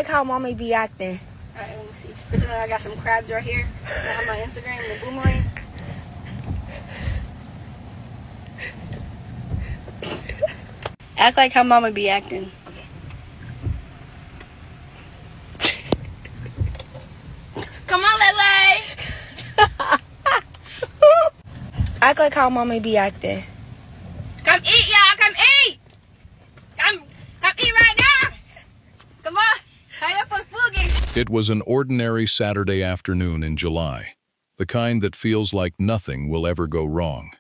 like how Mama be acting. Alright, let me see. Pretend like I got some crabs right here. I have my Instagram, the boomerang. Act like how Mama be acting. Come on, Lele. Act like how Mama be acting. Come eat, y'all. Come eat. Come eat right now. Come on. Hurry up for the food game. It was an ordinary Saturday afternoon in July, the kind that feels like nothing will ever go wrong.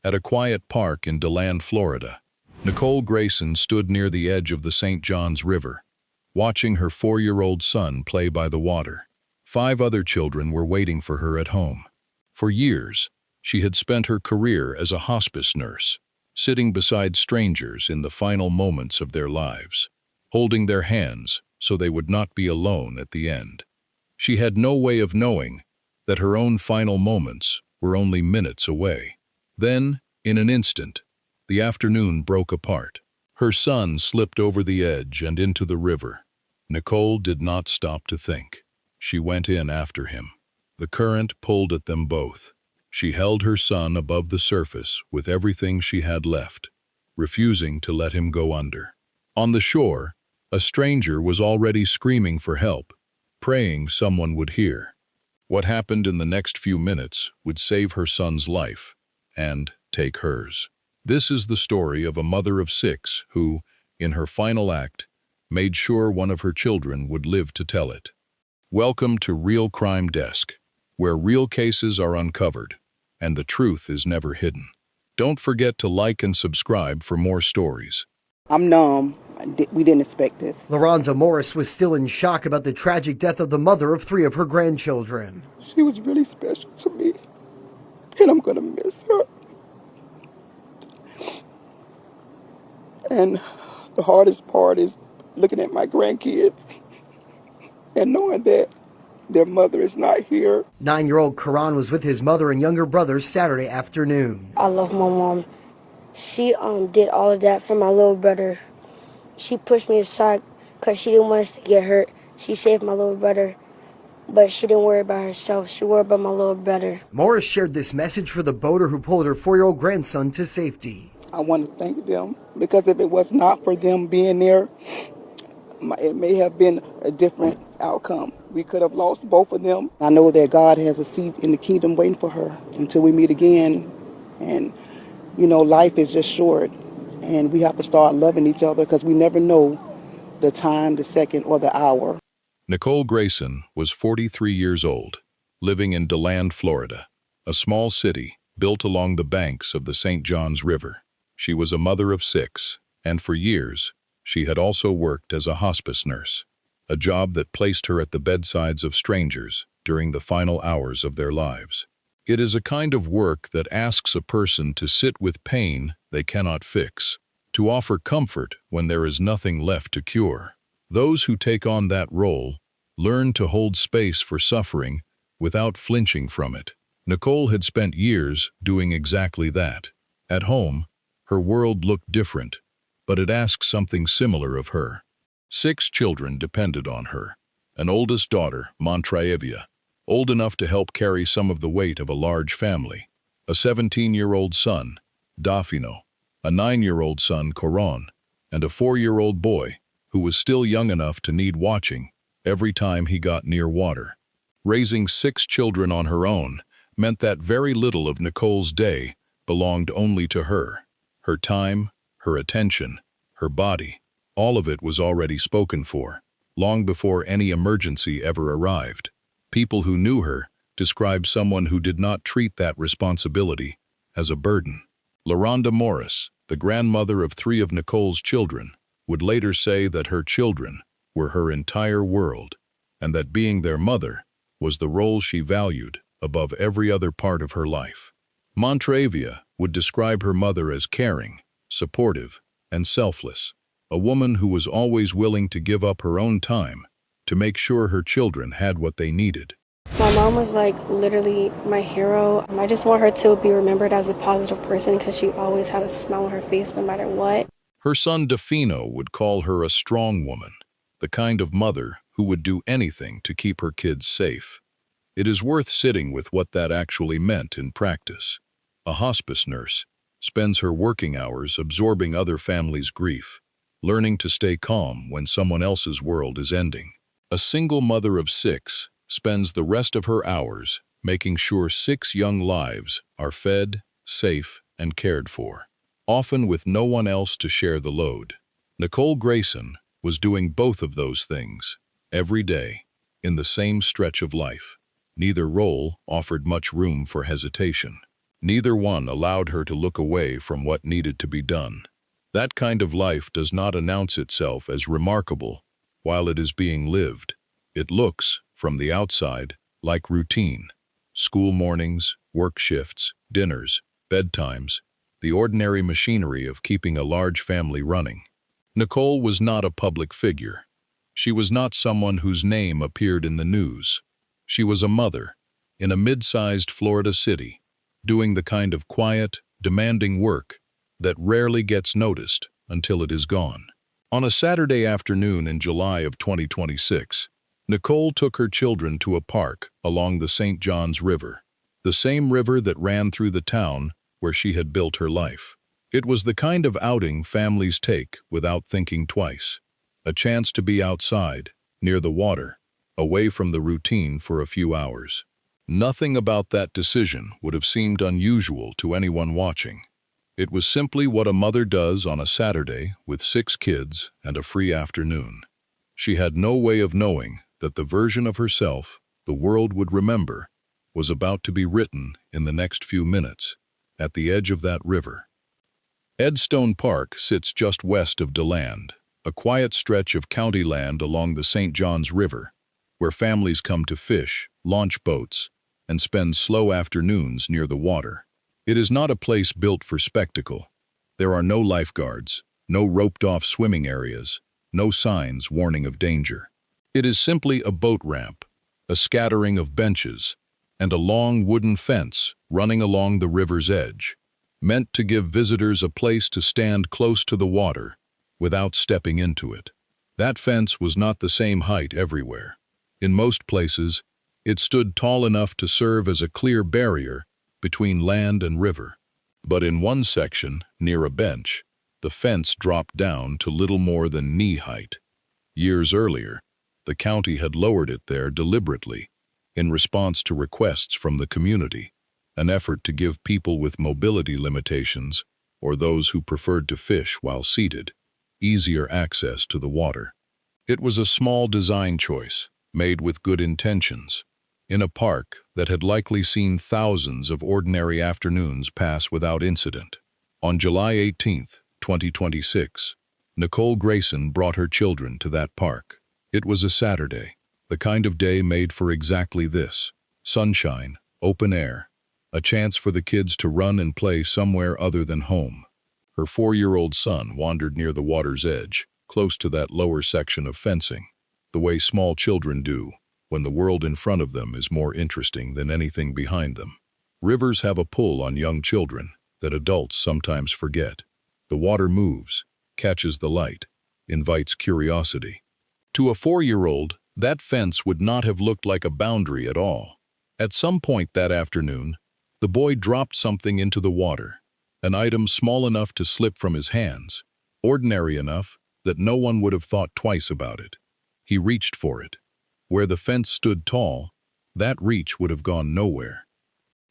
At a quiet park in DeLand, Florida, Nicole Grayson stood near the edge of the St. Johns River, watching her 4-year-old son play by the water. 5 other children were waiting for her at home. For years, she had spent her career as a hospice nurse, sitting beside strangers in the final moments of their lives, holding their hands so they would not be alone at the end. She had no way of knowing that her own final moments were only minutes away. Then, in an instant, the afternoon broke apart. Her son slipped over the edge and into the river. Nicole did not stop to think. She went in after him. The current pulled at them both. She held her son above the surface with everything she had left, refusing to let him go under. On the shore, a stranger was already screaming for help, praying someone would hear. What happened in the next few minutes would save her son's life and take hers. This is the story of a mother of 6 who, in her final act, made sure one of her children would live to tell it. Welcome to Real Crime Desk, where real cases are uncovered and the truth is never hidden. Don't forget to like and subscribe for more stories. I'm numb. We didn't expect this. LaRonda Morris was still in shock about the tragic death of the mother of 3 of her grandchildren. She was really special to me, and I'm gonna miss her. And the hardest part is looking at my grandkids and knowing that their mother is not here. 9-year-old Karan was with his mother and younger brother Saturday afternoon. I love my mom. She did all of that for my little brother. She pushed me aside because she didn't want us to get hurt. She saved my little brother, but she didn't worry about herself. She worried about my little brother. Morris shared this message for the boater who pulled her 4-year-old grandson to safety. I want to thank them, because if it was not for them being there, it may have been a different outcome. We could have lost both of them. I know that God has a seat in the kingdom waiting for her until we meet again. And, life is just short. And we have to start loving each other, because we never know the time, the second, or the hour. Nicole Grayson was 43 years old, living in DeLand, Florida, a small city built along the banks of the St. Johns River. She was a mother of 6, and for years, she had also worked as a hospice nurse, a job that placed her at the bedsides of strangers during the final hours of their lives. It is a kind of work that asks a person to sit with pain they cannot fix, to offer comfort when there is nothing left to cure. Those who take on that role learn to hold space for suffering without flinching from it. Nicole had spent years doing exactly that. At home, her world looked different, but it asked something similar of her. 6 children depended on her. An oldest daughter, Montraevia, old enough to help carry some of the weight of a large family. A 17-year-old son, Dafino, a 9-year-old son, Coron, and a 4-year-old boy who was still young enough to need watching every time he got near water. Raising 6 children on her own meant that very little of Nicole's day belonged only to her. Her time, her attention, her body, all of it was already spoken for, long before any emergency ever arrived. People who knew her described someone who did not treat that responsibility as a burden. LaRonda Morris, the grandmother of 3 of Nicole's children, would later say that her children were her entire world, and that being their mother was the role she valued above every other part of her life. Montraevia would describe her mother as caring, supportive, and selfless, a woman who was always willing to give up her own time to make sure her children had what they needed. My mom was literally my hero. I just want her to be remembered as a positive person because she always had a smile on her face no matter what. Her son Dafino would call her a strong woman, the kind of mother who would do anything to keep her kids safe. It is worth sitting with what that actually meant in practice. A hospice nurse spends her working hours absorbing other families' grief, learning to stay calm when someone else's world is ending. A single mother of 6 spends the rest of her hours making sure 6 young lives are fed, safe, and cared for, often with no one else to share the load. Nicole Grayson was doing both of those things every day in the same stretch of life. Neither role offered much room for hesitation. Neither one allowed her to look away from what needed to be done. That kind of life does not announce itself as remarkable while it is being lived. It looks, from the outside, like routine. School mornings, work shifts, dinners, bedtimes, the ordinary machinery of keeping a large family running. Nicole was not a public figure. She was not someone whose name appeared in the news. She was a mother in a mid-sized Florida city, doing the kind of quiet, demanding work that rarely gets noticed until it is gone. On a Saturday afternoon in July of 2026, Nicole took her children to a park along the St. John's River, the same river that ran through the town where she had built her life. It was the kind of outing families take without thinking twice. A chance to be outside, near the water, away from the routine for a few hours. Nothing about that decision would have seemed unusual to anyone watching. It was simply what a mother does on a Saturday with 6 kids and a free afternoon. She had no way of knowing that the version of herself the world would remember was about to be written in the next few minutes, at the edge of that river. Edstone Park sits just west of DeLand, a quiet stretch of county land along the St. John's River, where families come to fish, launch boats, and spend slow afternoons near the water. It is not a place built for spectacle. There are no lifeguards, no roped-off swimming areas, no signs warning of danger. It is simply a boat ramp, a scattering of benches, and a long wooden fence running along the river's edge, meant to give visitors a place to stand close to the water without stepping into it. That fence was not the same height everywhere. In most places, it stood tall enough to serve as a clear barrier between land and river. But in one section, near a bench, the fence dropped down to little more than knee height. Years earlier, the county had lowered it there deliberately, in response to requests from the community, an effort to give people with mobility limitations, or those who preferred to fish while seated, easier access to the water. It was a small design choice, made with good intentions, in a park that had likely seen thousands of ordinary afternoons pass without incident. On July 18, 2026, Nicole Grayson brought her children to that park. It was a Saturday, the kind of day made for exactly this: sunshine, open air, a chance for the kids to run and play somewhere other than home. Her 4-year-old son wandered near the water's edge, close to that lower section of fencing, the way small children do when the world in front of them is more interesting than anything behind them. Rivers have a pull on young children that adults sometimes forget. The water moves, catches the light, invites curiosity. To a 4-year-old, that fence would not have looked like a boundary at all. At some point that afternoon, the boy dropped something into the water, an item small enough to slip from his hands, ordinary enough that no one would have thought twice about it. He reached for it. Where the fence stood tall, that reach would have gone nowhere.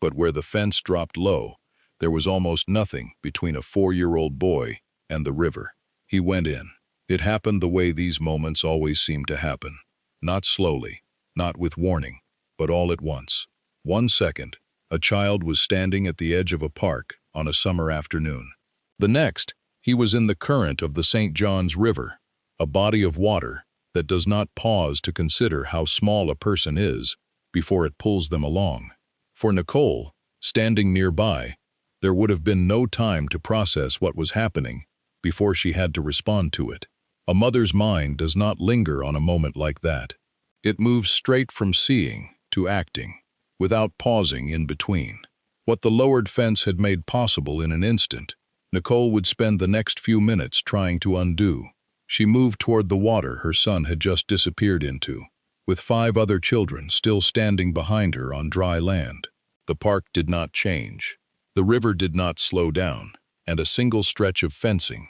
But where the fence dropped low, there was almost nothing between a 4-year-old boy and the river. He went in. It happened the way these moments always seem to happen. Not slowly, not with warning, but all at once. 1 second, a child was standing at the edge of a park on a summer afternoon. The next, he was in the current of the St. John's River, a body of water that does not pause to consider how small a person is before it pulls them along. For Nicole, standing nearby, there would have been no time to process what was happening before she had to respond to it. A mother's mind does not linger on a moment like that. It moves straight from seeing to acting, without pausing in between. What the lowered fence had made possible in an instant, Nicole would spend the next few minutes trying to undo. She moved toward the water her son had just disappeared into, with 5 other children still standing behind her on dry land. The park did not change. The river did not slow down, and a single stretch of fencing,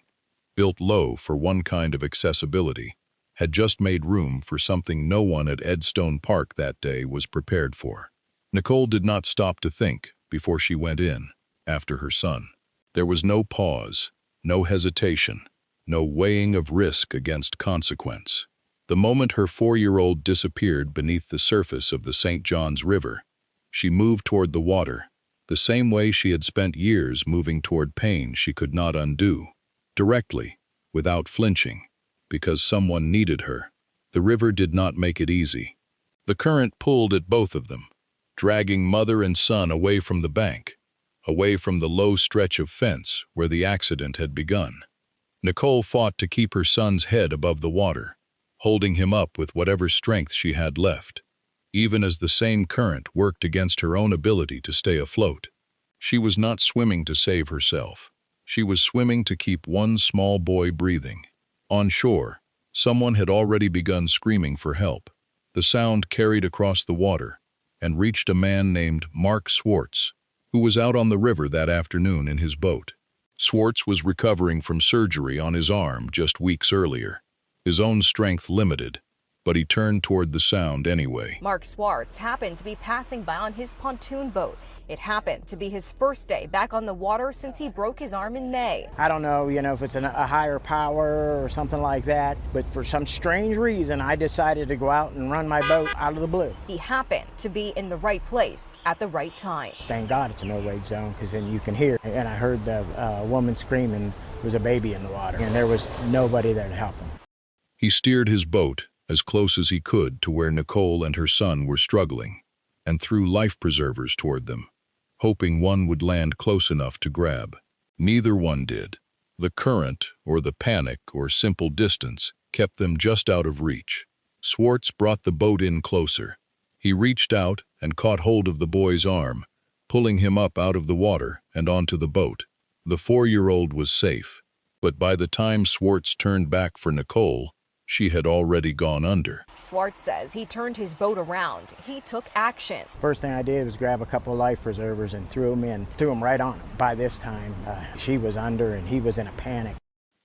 built low for one kind of accessibility, had just made room for something no one at Edstone Park that day was prepared for. Nicole did not stop to think before she went in, after her son. There was no pause, no hesitation, no weighing of risk against consequence. The moment her 4-year-old disappeared beneath the surface of the St. John's River, she moved toward the water, the same way she had spent years moving toward pain she could not undo, directly, without flinching, because someone needed her. The river did not make it easy. The current pulled at both of them, dragging mother and son away from the bank, away from the low stretch of fence where the accident had begun. Nicole fought to keep her son's head above the water, holding him up with whatever strength she had left, even as the same current worked against her own ability to stay afloat. She was not swimming to save herself. She was swimming to keep one small boy breathing. On shore, someone had already begun screaming for help. The sound carried across the water and reached a man named Mark Swartz, who was out on the river that afternoon in his boat. Swartz was recovering from surgery on his arm just weeks earlier, his own strength limited, but he turned toward the sound anyway. Mark Swartz happened to be passing by on his pontoon boat. It happened to be his first day back on the water since he broke his arm in May. I don't know, if it's a higher power or something like that, but for some strange reason, I decided to go out and run my boat out of the blue. He happened to be in the right place at the right time. Thank God it's a no-wake zone, because then you can hear. And I heard the woman screaming. There was a baby in the water, and there was nobody there to help him. He steered his boat as close as he could to where Nicole and her son were struggling, and threw life preservers toward them, hoping one would land close enough to grab. Neither one did. The current, or the panic, or simple distance kept them just out of reach. Swartz brought the boat in closer. He reached out and caught hold of the boy's arm, pulling him up out of the water and onto the boat. The 4-year-old was safe, but by the time Swartz turned back for Nicole, she had already gone under. Swartz says he turned his boat around. He took action. First thing I did was grab a couple of life preservers and threw them right on him. By this time, she was under and he was in a panic.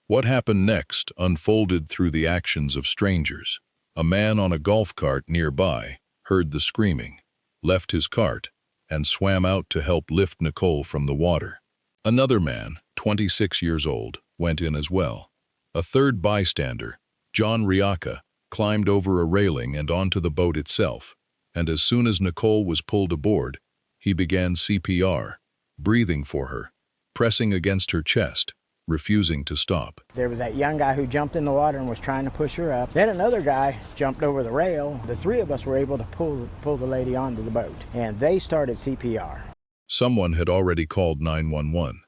What happened next unfolded through the actions of strangers. A man on a golf cart nearby heard the screaming, left his cart, and swam out to help lift Nicole from the water. Another man, 26 years old, went in as well. A third bystander, John Riaka, climbed over a railing and onto the boat itself, and as soon as Nicole was pulled aboard, he began CPR, breathing for her, pressing against her chest, refusing to stop. There was that young guy who jumped in the water and was trying to push her up. Then another guy jumped over the rail. The 3 of us were able to pull the lady onto the boat, and they started CPR. Someone had already called 911.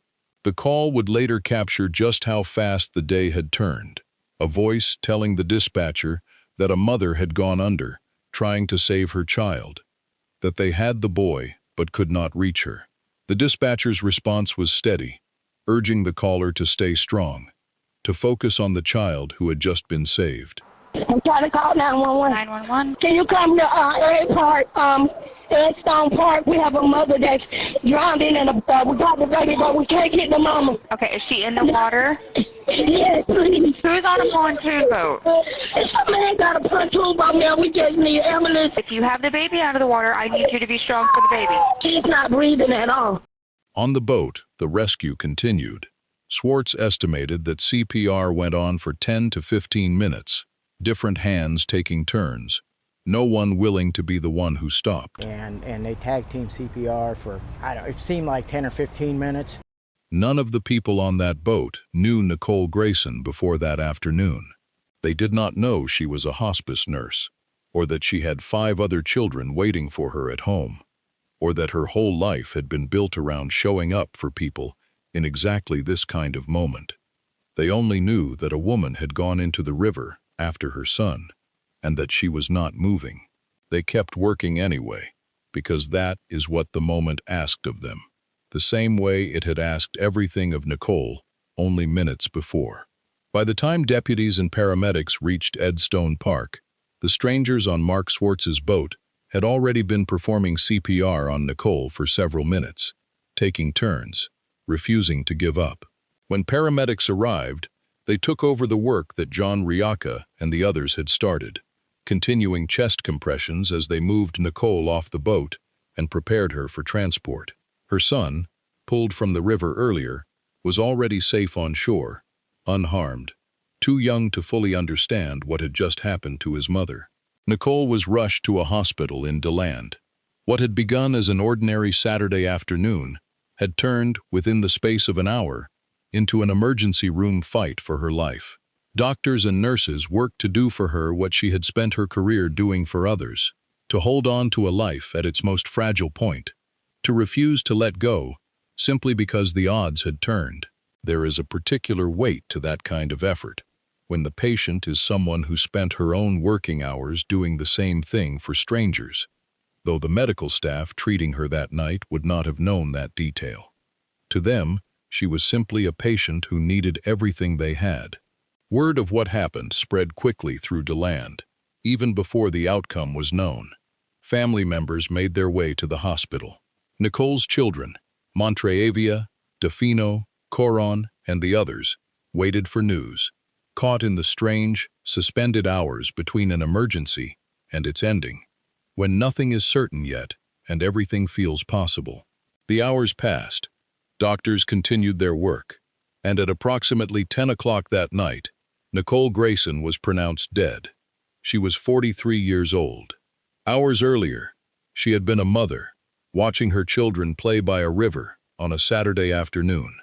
The call would later capture just how fast the day had turned. A voice telling the dispatcher that a mother had gone under, trying to save her child, that they had the boy but could not reach her. The dispatcher's response was steady, urging the caller to stay strong, to focus on the child who had just been saved. I'm trying to call 911. 911. Can you come to Edstone Park? We have a mother that's drowned in we got the baby, but we can't get the mama. Okay, is she in the water? Yes, please. Who's on a pontoon boat? Some man got a pontoon boat now. We just need an ambulance. If you have the baby out of the water, I need you to be strong for the baby. She's not breathing at all. On the boat, the rescue continued. Swartz estimated that CPR went on for 10 to 15 minutes, different hands taking turns, no one willing to be the one who stopped. And they tag team CPR for, it seemed like 10 or 15 minutes. None of the people on that boat knew Nicole Grayson before that afternoon. They did not know she was a hospice nurse, or that she had 5 other children waiting for her at home, or that her whole life had been built around showing up for people in exactly this kind of moment. They only knew that a woman had gone into the river after her son, and that she was not moving. They kept working anyway, because that is what the moment asked of them, the same way it had asked everything of Nicole only minutes before. By the time deputies and paramedics reached Edstone Park, the strangers on Mark Swartz's boat had already been performing CPR on Nicole for several minutes, taking turns, refusing to give up. When paramedics arrived, they took over the work that John Riaka and the others had started, continuing chest compressions as they moved Nicole off the boat and prepared her for transport. Her son, pulled from the river earlier, was already safe on shore, unharmed, too young to fully understand what had just happened to his mother. Nicole was rushed to a hospital in DeLand. What had begun as an ordinary Saturday afternoon had turned, within the space of an hour, into an emergency room fight for her life. Doctors and nurses worked to do for her what she had spent her career doing for others, to hold on to a life at its most fragile point, to refuse to let go simply because the odds had turned. There is a particular weight to that kind of effort, when the patient is someone who spent her own working hours doing the same thing for strangers, though the medical staff treating her that night would not have known that detail. To them, she was simply a patient who needed everything they had. Word of what happened spread quickly through DeLand, even before the outcome was known. Family members made their way to the hospital. Nicole's children, Montreavia, Defino, Coron, and the others, waited for news, caught in the strange, suspended hours between an emergency and its ending, when nothing is certain yet and everything feels possible. The hours passed. Doctors continued their work, and at approximately 10 o'clock that night, Nicole Grayson was pronounced dead. She was 43 years old. Hours earlier, she had been a mother, watching her children play by a river on a Saturday afternoon.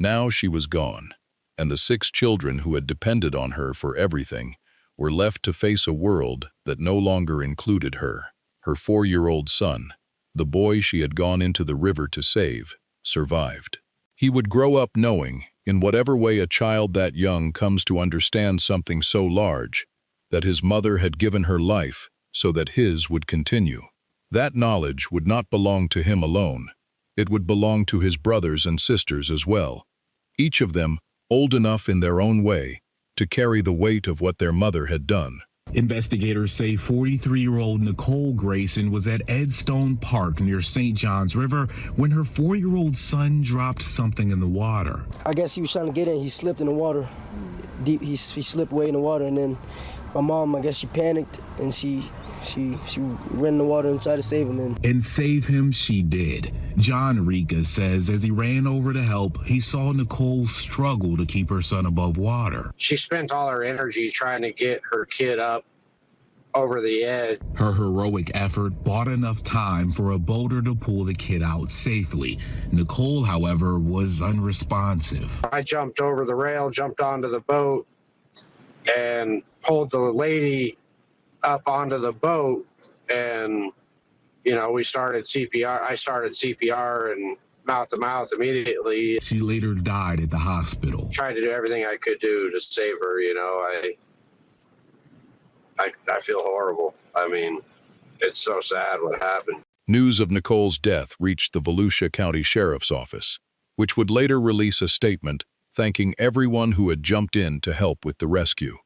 Now she was gone, and the 6 children who had depended on her for everything were left to face a world that no longer included her. Her 4-year-old son, the boy she had gone into the river to save, survived. He would grow up knowing, in whatever way a child that young comes to understand something so large, that his mother had given her life so that his would continue. That knowledge would not belong to him alone. It would belong to his brothers and sisters as well, each of them old enough in their own way to carry the weight of what their mother had done. Investigators say 43-year-old Nicole Grayson was at Edstone Park near St. John's River when her 4-year-old son dropped something in the water. I guess he was trying to get in. He slipped in the water. Deep. He slipped way in the water, and then my mom, I guess she panicked, and she ran in the water and tried to save him. And save him she did. John Rica says as he ran over to help, he saw Nicole struggle to keep her son above water. She spent all her energy trying to get her kid up over the edge. Her heroic effort bought enough time for a boater to pull the kid out safely. Nicole, however, was unresponsive. I jumped over the rail, jumped onto the boat, and pulled the lady up onto the boat, and we started CPR. I started CPR and mouth to mouth immediately. She later died at the hospital. Tried to do everything I could do to save her. I feel horrible. I mean, it's so sad what happened. News of Nicole's death reached the Volusia County Sheriff's Office, which would later release a statement thanking everyone who had jumped in to help with the rescue,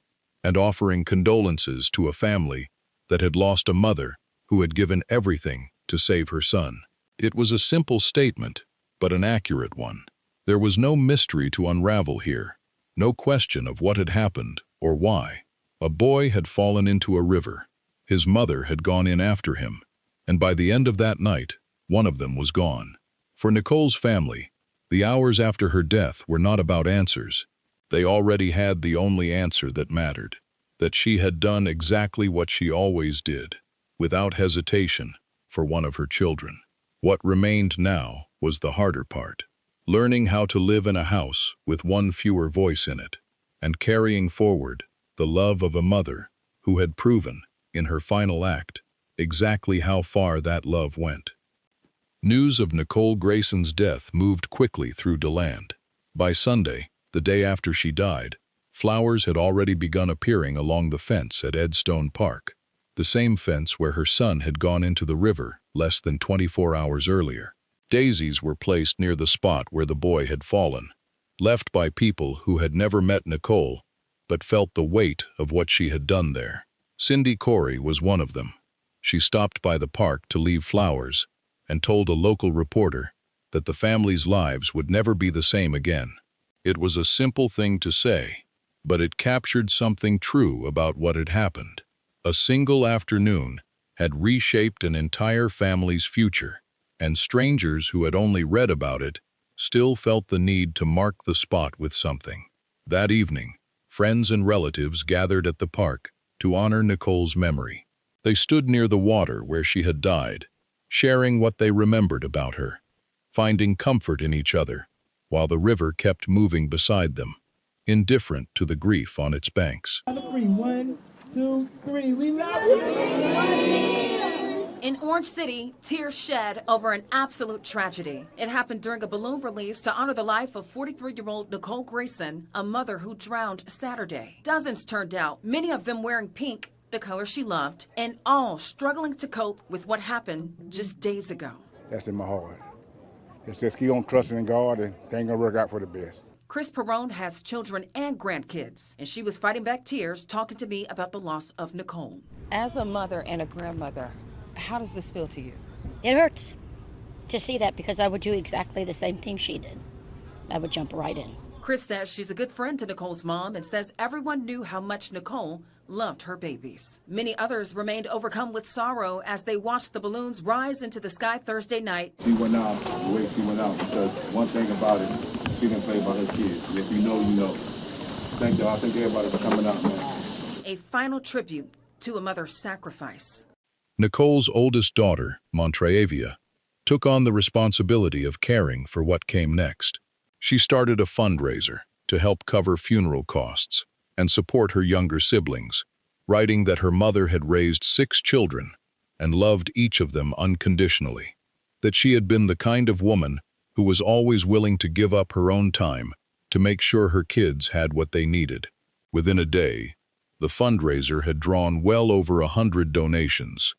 and offering condolences to a family that had lost a mother who had given everything to save her son. It was a simple statement, but an accurate one. There was no mystery to unravel here, no question of what had happened or why. A boy had fallen into a river. His mother had gone in after him, and by the end of that night, one of them was gone. For Nicole's family, the hours after her death were not about answers. They already had the only answer that mattered, that she had done exactly what she always did, without hesitation, for one of her children. What remained now was the harder part, learning how to live in a house with one fewer voice in it, and carrying forward the love of a mother who had proven, in her final act, exactly how far that love went. News of Nicole Grayson's death moved quickly through DeLand. By Sunday, the day after she died, flowers had already begun appearing along the fence at Edstone Park, the same fence where her son had gone into the river less than 24 hours earlier. Daisies were placed near the spot where the boy had fallen, left by people who had never met Nicole but felt the weight of what she had done there. Cindy Corey was one of them. She stopped by the park to leave flowers and told a local reporter that the family's lives would never be the same again. It was a simple thing to say, but it captured something true about what had happened. A single afternoon had reshaped an entire family's future, and strangers who had only read about it still felt the need to mark the spot with something. That evening, friends and relatives gathered at the park to honor Nicole's memory. They stood near the water where she had died, sharing what they remembered about her, finding comfort in each other, while the river kept moving beside them, indifferent to the grief on its banks. 1, 2, 3, we love you! In Orange City, tears shed over an absolute tragedy. It happened during a balloon release to honor the life of 43-year-old Nicole Grayson, a mother who drowned Saturday. Dozens turned out, many of them wearing pink, the color she loved, and all struggling to cope with what happened just days ago. That's in my heart. It says keep on trusting in God and things gonna work out for the best. Chris Perrone has children and grandkids, and she was fighting back tears talking to me about the loss of Nicole. As a mother and a grandmother, how does this feel to you? It hurts to see that because I would do exactly the same thing she did. I would jump right in. Chris says she's a good friend to Nicole's mom and says everyone knew how much Nicole loved her babies. Many others remained overcome with sorrow as they watched the balloons rise into the sky Thursday night. She went out the way she went out because one thing about it, she didn't play about her kids. If you know, you know. Thank y'all. I thank everybody for coming out, man. A final tribute to a mother's sacrifice. Nicole's oldest daughter, Montreavia, took on the responsibility of caring for what came next. She started a fundraiser to help cover funeral costs and support her younger siblings, writing that her mother had raised 6 children and loved each of them unconditionally, that she had been the kind of woman who was always willing to give up her own time to make sure her kids had what they needed. Within a day, the fundraiser had drawn well over 100 donations,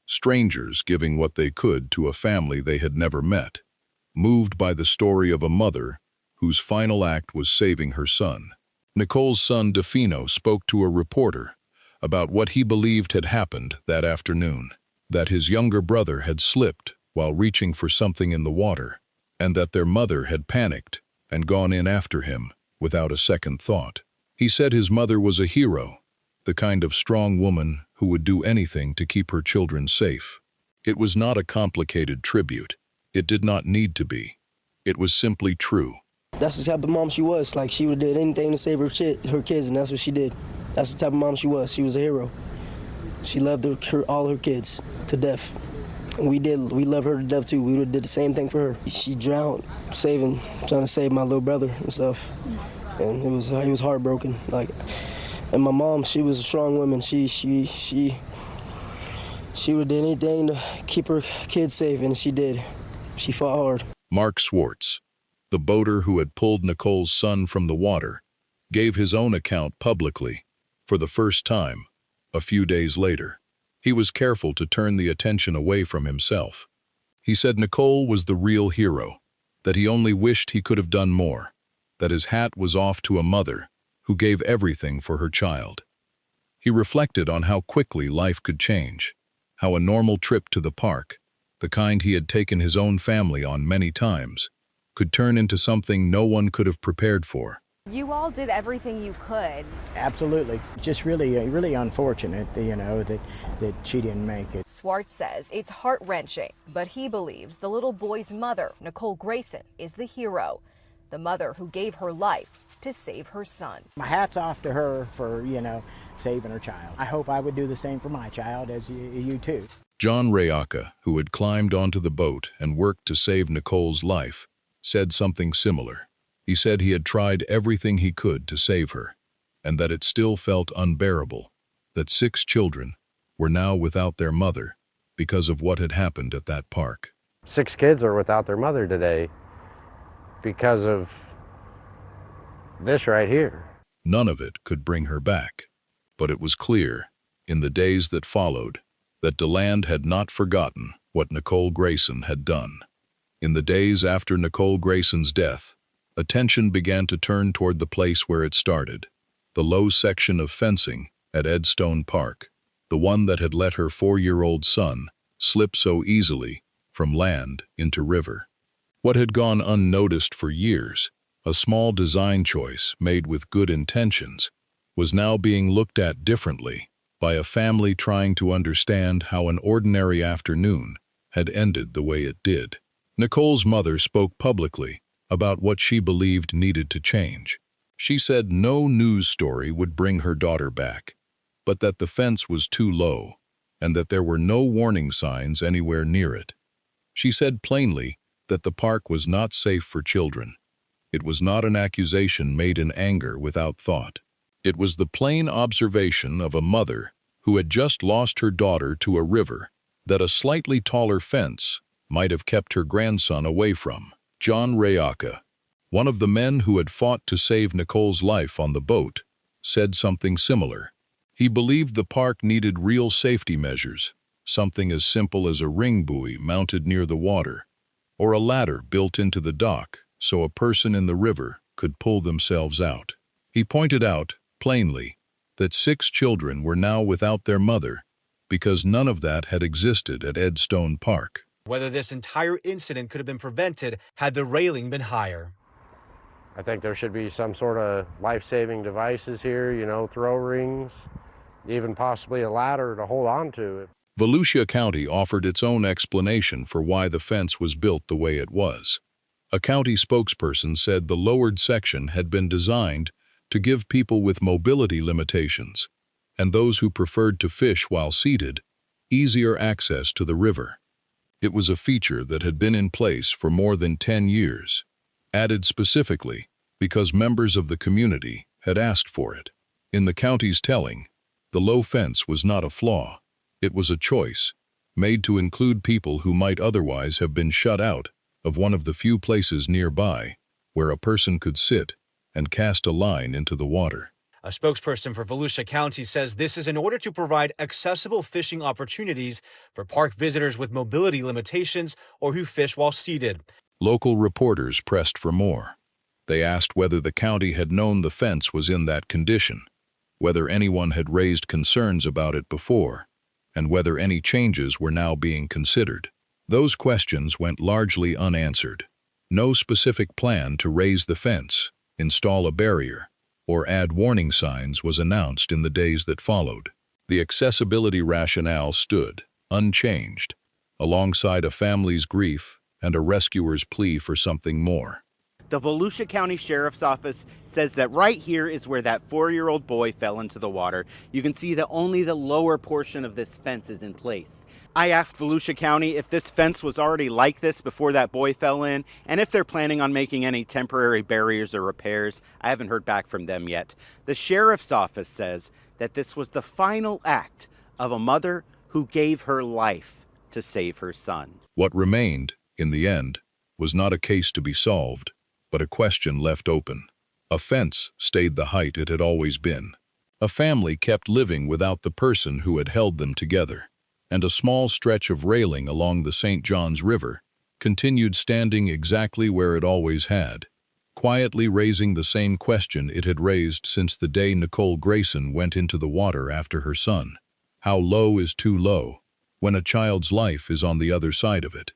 strangers giving what they could to a family they had never met, moved by the story of a mother whose final act was saving her son. Nicole's son, DeFino, spoke to a reporter about what he believed had happened that afternoon, that his younger brother had slipped while reaching for something in the water, and that their mother had panicked and gone in after him without a second thought. He said his mother was a hero, the kind of strong woman who would do anything to keep her children safe. It was not a complicated tribute. It did not need to be. It was simply true. That's the type of mom she was. Like, she would have did anything to save her kids, and that's what she did. That's the type of mom she was. She was a hero. She loved all her kids to death. And we love her to death too. We would have did the same thing for her. She drowned, trying to save my little brother and stuff. And he was heartbroken. And my mom, she was a strong woman. She would have did anything to keep her kids safe, and she did. She fought hard. Mark Swartz, the boater who had pulled Nicole's son from the water, gave his own account publicly for the first time a few days later. He was careful to turn the attention away from himself. He said Nicole was the real hero, that he only wished he could have done more, that his hat was off to a mother who gave everything for her child. He reflected on how quickly life could change, how a normal trip to the park, the kind he had taken his own family on many times, could turn into something no one could have prepared for. You all did everything you could. Absolutely. Just really unfortunate, that she didn't make it. Swartz says it's heart-wrenching, but he believes the little boy's mother, Nicole Grayson, is the hero, the mother who gave her life to save her son. My hat's off to her for, saving her child. I hope I would do the same for my child, as you too. John Rayaka, who had climbed onto the boat and worked to save Nicole's life, said something similar. He said he had tried everything he could to save her, and that it still felt unbearable, that 6 children were now without their mother because of what had happened at that park. 6 kids are without their mother today because of this right here. None of it could bring her back, but it was clear, in the days that followed, that DeLand had not forgotten what Nicole Grayson had done. In the days after Nicole Grayson's death, Attention began to turn toward the place where it started, the low section of fencing at Edstone Park, the one that had let her 4-year-old son slip so easily from land into river. What had gone unnoticed for years, a small design choice made with good intentions, was now being looked at differently by a family trying to understand how an ordinary afternoon had ended the way it did. Nicole's mother spoke publicly about what she believed needed to change. She said no news story would bring her daughter back, but that the fence was too low and that there were no warning signs anywhere near it. She said plainly that the park was not safe for children. It was not an accusation made in anger without thought. It was the plain observation of a mother who had just lost her daughter to a river that a slightly taller fence might have kept her grandson away from. John Rayaka, one of the men who had fought to save Nicole's life on the boat, said something similar. He believed the park needed real safety measures, something as simple as a ring buoy mounted near the water, or a ladder built into the dock so a person in the river could pull themselves out. He pointed out, plainly, that 6 children were now without their mother because none of that had existed at Edstone Park. Whether this entire incident could have been prevented had the railing been higher. I think there should be some sort of life-saving devices here, throw rings, even possibly a ladder to hold on to. Volusia County offered its own explanation for why the fence was built the way it was. A county spokesperson said the lowered section had been designed to give people with mobility limitations and those who preferred to fish while seated easier access to the river. It was a feature that had been in place for more than 10 years, added specifically because members of the community had asked for it. In the county's telling, the low fence was not a flaw. It was a choice, made to include people who might otherwise have been shut out of one of the few places nearby where a person could sit and cast a line into the water. A spokesperson for Volusia County says this is in order to provide accessible fishing opportunities for park visitors with mobility limitations or who fish while seated. Local reporters pressed for more. They asked whether the county had known the fence was in that condition, whether anyone had raised concerns about it before, and whether any changes were now being considered. Those questions went largely unanswered. No specific plan to raise the fence, install a barrier, or add warning signs was announced in the days that followed. The accessibility rationale stood, unchanged, alongside a family's grief and a rescuer's plea for something more. The Volusia County Sheriff's Office says that right here is where that 4-year-old boy fell into the water. You can see that only the lower portion of this fence is in place. I asked Volusia County if this fence was already like this before that boy fell in, and if they're planning on making any temporary barriers or repairs. I haven't heard back from them yet. The Sheriff's Office says that this was the final act of a mother who gave her life to save her son. What remained, in the end, was not a case to be solved, but a question left open. A fence stayed the height it had always been. A family kept living without the person who had held them together, and a small stretch of railing along the St. Johns River continued standing exactly where it always had, quietly raising the same question it had raised since the day Nicole Grayson went into the water after her son. How low is too low when a child's life is on the other side of it?